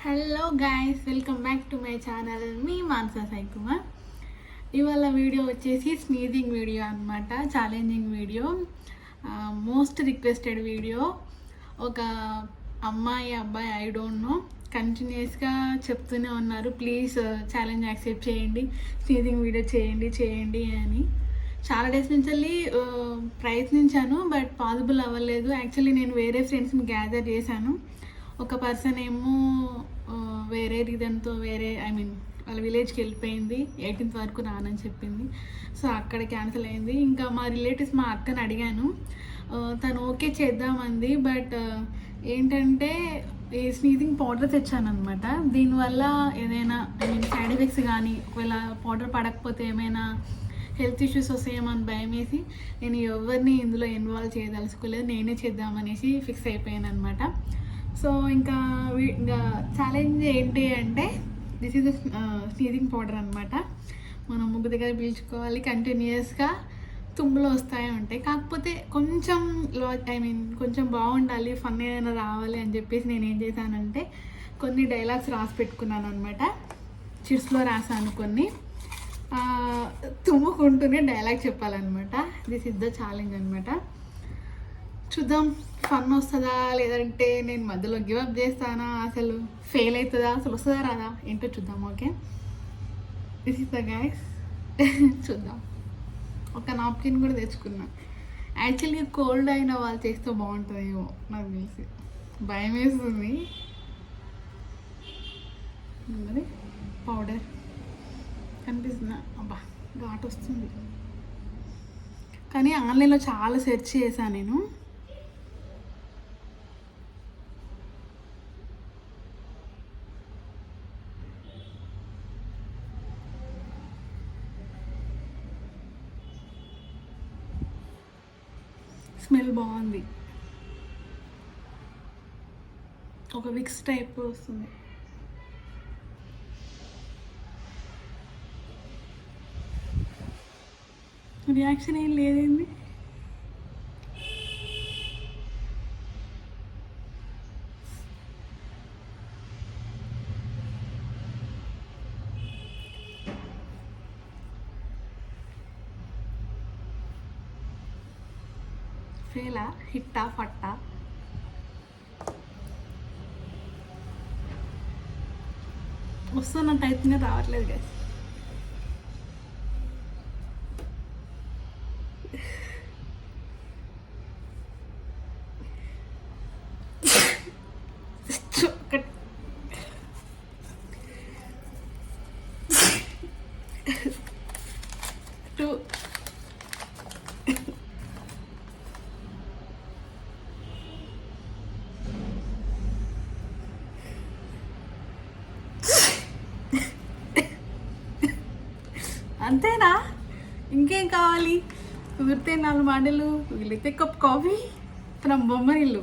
Hello guys, welcome back to my channel. Me Manasa.Saikumar. ఇవాళ video వచ్చేసి sneezing video అనమాట. Challenging video, most requested video. ఒక అమ్మాయి అబ్బాయి ఐ డోంట్ నో కంటిన్యూస్గా చెప్తూనే ఉన్నారు, ప్లీజ్ ఛాలెంజ్ యాక్సెప్ట్ చేయండి, స్నీజింగ్ వీడియో చేయండి అని. చాలా డేస్ నుంచి వెళ్ళి ప్రయత్నించాను, బట్ పాసిబుల్ అవ్వలేదు. యాక్చువల్లీ నేను వేరే ఫ్రెండ్స్ని గ్యాదర్ చేశాను. ఒక పర్సన్ ఏమో వేరే రీజన్తో వాళ్ళ విలేజ్కి వెళ్ళిపోయింది. 18th వరకు రానని చెప్పింది. సో అక్కడ క్యాన్సిల్ అయింది. ఇంకా మా రిలేటివ్స్ మా అక్కని అడిగాను, తను ఓకే చేద్దామంది. బట్ ఏంటంటే ఈ స్నీజింగ్ పౌడర్ తెచ్చాను అనమాట. దీనివల్ల ఏదైనా సైడ్ ఎఫెక్ట్స్ కానీ, ఒకవేళ పౌడర్ పడకపోతే ఏమైనా హెల్త్ ఇష్యూస్ వస్తాయేమో అని భయం వేసి నేను ఎవరిని ఇందులో ఇన్వాల్వ్ చేయదలుచుకోలేదు, నేనే చేద్దామనేసి ఫిక్స్ అయిపోయాను అనమాట. సో ఇంకా ఛాలెంజ్ ఏంటి అంటే, దిస్ ఈజ్ స్నీజింగ్ పౌడర్ అనమాట. మనం ముగ్గు దగ్గర పీల్చుకోవాలి, కంటిన్యూస్గా తుమ్ములు వస్తాయి ఉంటాయి. కాకపోతే కొంచెం కొంచెం బాగుండాలి, ఫన్ ఏదైనా రావాలి అని చెప్పేసి నేను ఏం చేశానంటే కొన్ని డైలాగ్స్ రాసి పెట్టుకున్నాను అనమాట. చిట్స్లో రాసాను కొన్ని. తుమ్ముకుంటూనే డైలాగ్ చెప్పాలన్నమాట. దిస్ ఇస్ ద ఛాలెంజ్ అనమాట. చూద్దాం ఫన్ వస్తుందా, లేదంటే నేను మధ్యలో గివప్ చేస్తానా, అసలు ఫెయిల్ అవుతుందా, అసలు వస్తుందా రాదా ఏంటో చూద్దాం. Okay, this is the guys. చూద్దాం. ఒక నాప్కిన్ కూడా తెచ్చుకున్నా. యాక్చువల్లీ కోల్డ్ అయిన వాళ్ళు చేస్తే బాగుంటుందేమో నాకు తెలిసి, భయం వేస్తుంది. మరి పౌడర్ కనిపిస్తుందా? అబ్బా ఘాట్ వస్తుంది. కానీ ఆన్లైన్లో చాలా సెర్చ్ చేశాను నేను. స్మెల్ బాగుంది, ఒక విక్స్ టైప్ వస్తుంది. రియాక్షన్ ఏం లేదేంది? ఫెయిలా, హిట్టా, ఫట్టా? వస్తున్నట్టు అయితేనే రావట్లేదు కదా. అంతేనా? ఇంకేం కావాలి? కుదిరితే 4 మాటలు, వీలైతే కప్ కాఫీ ఫ్రమ్ బొమ్మరిల్లు.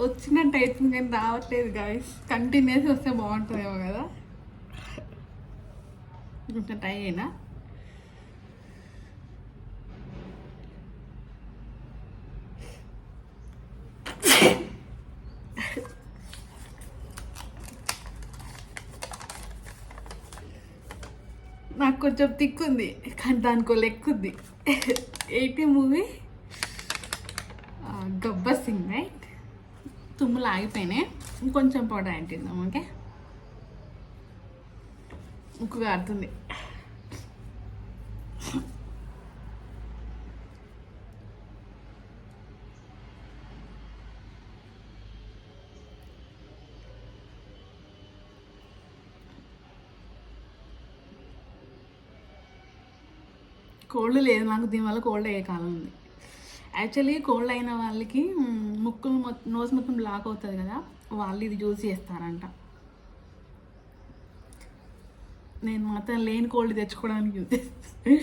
వచ్చినట్టు అవుతుంది కానీ రావట్లేదు గాయస్. కంటిన్యూస్ వస్తే బాగుంటుందేమో కదా. ఇంకా ట్రై అయినా. నాకు కొంచెం తిక్కుంది, కానీ దానికో లెక్కుంది. 80 మూవీ గబ్బర్ సింగ్ రైట్. తుమ్ములు ఆగిపోయినాయి, ఇంకొంచెం పౌడర్ యాడ్ చేద్దాం. ఓకే, ముక్కు కారుతుంది. కోల్డ్ లేదు నాకు, దీనివల్ల కోల్డ్ అయ్యే కాలం ఉంది. యాక్చువల్లీ కోల్డ్ అయిన వాళ్ళకి నోస్ మొత్తం బ్లాక్ అవుతుంది కదా, వాళ్ళు ఇది యూజ్ చేస్తారంట. నేను మాత్రం లేని కోల్డ్ తెచ్చుకోవడానికి యూజ్ చేస్తాను.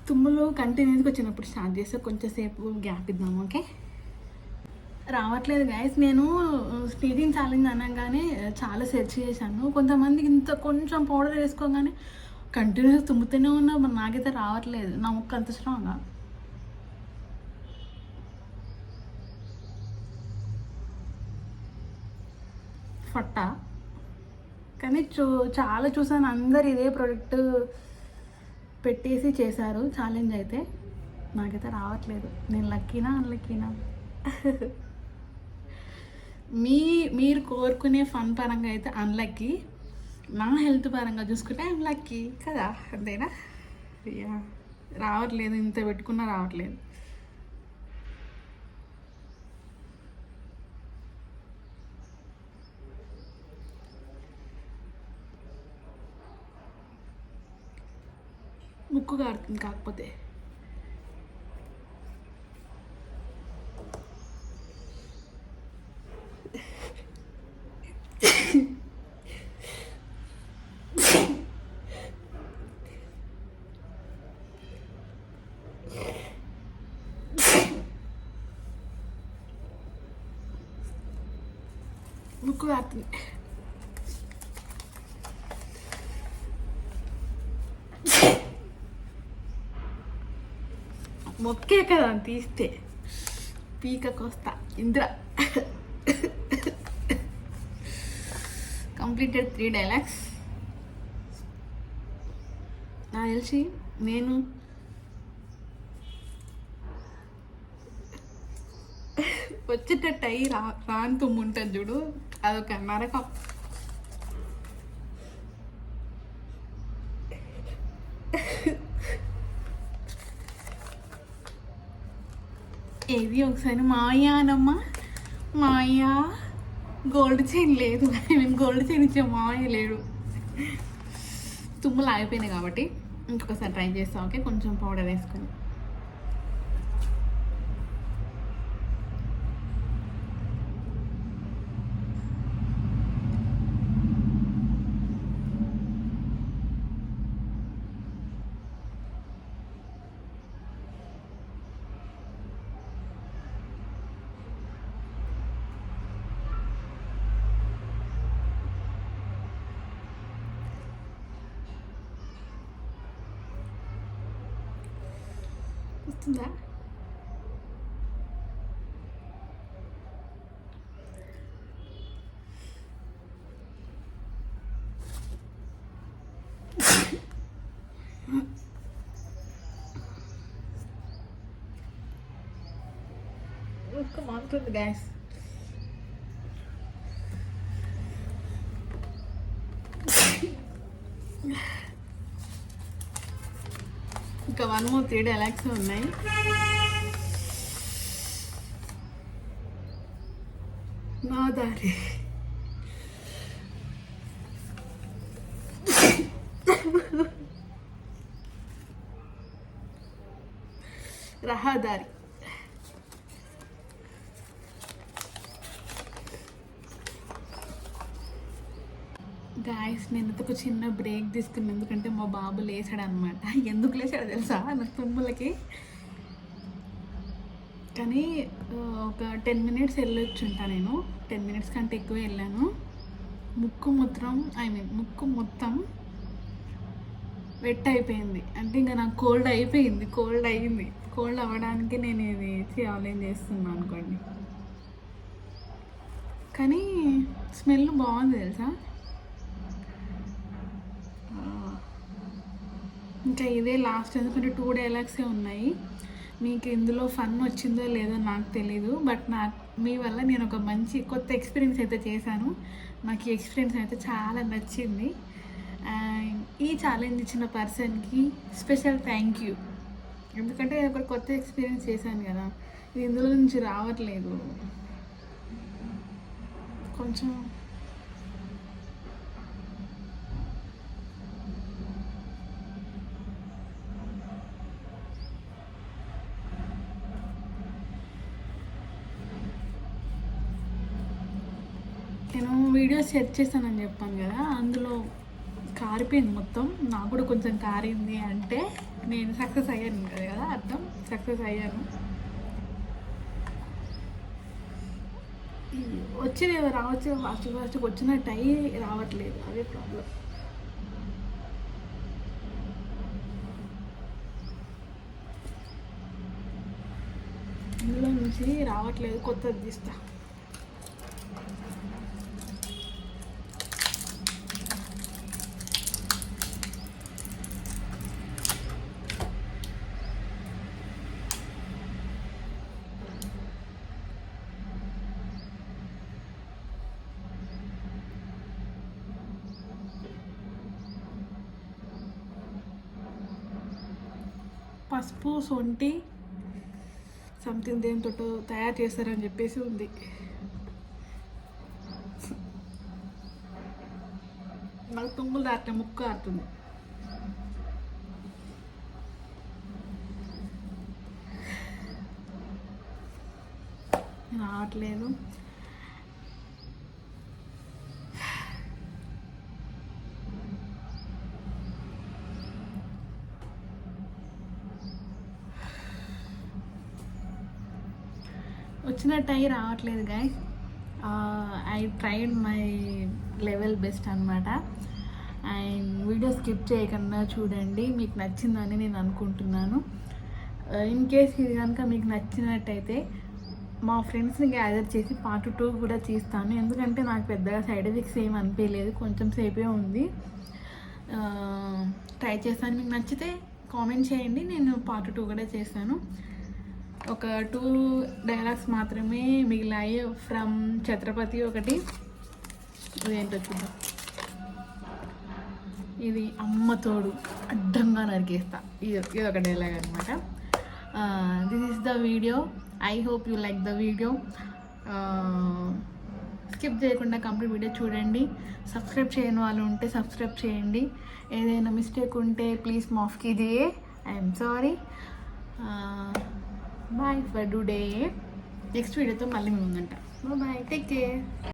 తుమ్ములు కంటిన్యూస్గా వచ్చినప్పుడు స్టార్ట్ చేస్తే కొంచెంసేపు గ్యాప్ ఇద్దాం. ఓకే, రావట్లేదు గైస్. నేను స్నీజింగ్ ఛాలెంజ్ అనగానే చాలా సెర్చ్ చేశాను. కొంతమందికి ఇంత కొంచెం పౌడర్ వేసుకోగానే కంటిన్యూస్ తుమ్ముతూనే ఉన్నా, మరి నాకైతే రావట్లేదు. నా ముక్కు అంత స్ట్రాంగా. ఫట్టా. కానీ చాలా చూసాను, అందరు ఇదే ప్రోడక్ట్ పెట్టేసి చేశారు ఛాలెంజ్. అయితే నాకైతే రావట్లేదు. నేను లక్కీనా అన్లక్కీనా? మీరు కోరుకునే ఫన్ పరంగా అయితే అన్లక్కీ, నా హెల్త్ పరంగా చూసుకుంటే ఐఎమ్ లక్కీ కదా, అంతేనా? యా, రావట్లేదు. ఇంత పెట్టుకున్నా రావట్లేదు. ముక్కు కారుతుంది కాకపోతే. ముక్కు కారుతుంది. మొక్కే కదా తీస్తే పీకకొస్తా. Indra completed 3 dialogues. నాకు తెలిసి నేను వచ్చేటట్టు అయ్యి రాని తుమ్ముంటుంది చూడు, అదొక నరకం. ఏది ఒకసారి మాయ అనమ్మా, మాయ గోల్డ్ చైన్ లేదు, మేము గోల్డ్ చైన్ ఇచ్చే మాయ లేడు. తుమ్ములు ఆగిపోయినాయి కాబట్టి ఇంకొకసారి ట్రై చేస్తాం. ఓకే, కొంచెం పౌడర్ వేసుకొని. వస్తుందా? మారుతుంది గ్యాస్. ఇంకా 1 more 3 డైలాగ్స్ ఉన్నాయి. నా దారి రహదారి. గాయస్, నేను ఒక చిన్న బ్రేక్ తీసుకున్నాను, ఎందుకంటే మా బాబు లేచాడు అనమాట. ఎందుకు లేచాడో తెలుసా? నాకు తుమ్ములకి. కానీ ఒక 10 minutes వెళ్ళొచ్చుంటా నేను. 10 minutes కంటే ఎక్కువ వెళ్ళాను. ముక్కు మొత్తం వెట్ అయిపోయింది. అంటే ఇంకా నాకు కోల్డ్ అయిపోయింది. కోల్డ్ అవ్వడానికి నేను ఇది ఛాలెంజ్ చేస్తున్నాను అనుకోండి. కానీ స్మెల్ బాగుంది తెలుసా. ఇంకా ఇదే లాస్ట్, ఎందుకంటే 2 డైలాగ్సే ఉన్నాయి. మీకు ఇందులో ఫన్ వచ్చిందో లేదో నాకు తెలీదు, బట్ మీ వల్ల నేను ఒక మంచి కొత్త ఎక్స్పీరియన్స్ అయితే చేశాను. నాకు ఈ ఎక్స్పీరియన్స్ అయితే చాలా నచ్చింది. అండ్ ఈ ఛాలెంజ్ ఇచ్చిన పర్సన్కి స్పెషల్ థ్యాంక్ యూ. ఎందుకంటే నేను ఒక కొత్త ఎక్స్పీరియన్స్ చేశాను కదా, ఇది ఇందులో నుంచి రావట్లేదు. కొంచెం నేను వీడియోస్ సెర్చ్ చేశానని చెప్పాను కదా, అందులో కారిపోయింది మొత్తం. నాకు కూడా కొంచెం కారింది అంటే నేను సక్సెస్ అయ్యాను కదా అర్థం. సక్సెస్ అయ్యాను. వచ్చేది రావచ్చు, ఫాస్ట్గా వచ్చినట్టు అయ్యి రావట్లేదు, అదే ప్రాబ్లం. నుంచి రావట్లేదు, కొత్తది తీస్తా. పసుపు, సొంటి సంథింగ్ దేనితో తయారు చేస్తారని చెప్పేసి ఉంది. నాకు తుంగులు దాటిన ముక్క ఆడుతుంది. రావట్లేదు. వచ్చినట్టు అయ్యి రావట్లేదు guys. I tried my level best అనమాట. అండ్ వీడియో స్కిప్ చేయకుండా చూడండి, మీకు నచ్చిందని నేను అనుకుంటున్నాను. ఇన్ కేస్ ఇది కనుక మీకు నచ్చినట్టయితే మా ఫ్రెండ్స్ని గ్యాదర్ చేసి పార్ట్ 2 కూడా చేస్తాను. ఎందుకంటే నాకు పెద్దగా సైడ్ ఎఫెక్ట్స్ ఏం అనిపించలేదు, కొంచెం సేపే ఉంది. ట్రై చేస్తాను. మీకు నచ్చితే కామెంట్ చేయండి, నేను పార్ట్ 2 కూడా చేస్తాను. ఒక 2 డైలాగ్స్ మాత్రమే మిగిలాయి ఫ్రమ్ ఛత్రపతి. ఒకటి ఇదేంటో చూద్దాం. ఇది అమ్మ తోడు అడ్డంగా నరికేస్తా, ఇది ఒక డైలాగ్ అనమాట. This is the video. I hope you like the video. Skip చేయకుండా కంప్లీట్ వీడియో చూడండి. సబ్స్క్రైబ్ చేయని వాళ్ళు ఉంటే సబ్స్క్రైబ్ చేయండి. ఏదైనా మిస్టేక్ ఉంటే ప్లీజ్ మాఫ్ కీజియే, I'm sorry. Bye for today. Next వీడియోతో మళ్ళీ మేము ఉందంట. Bye, take care.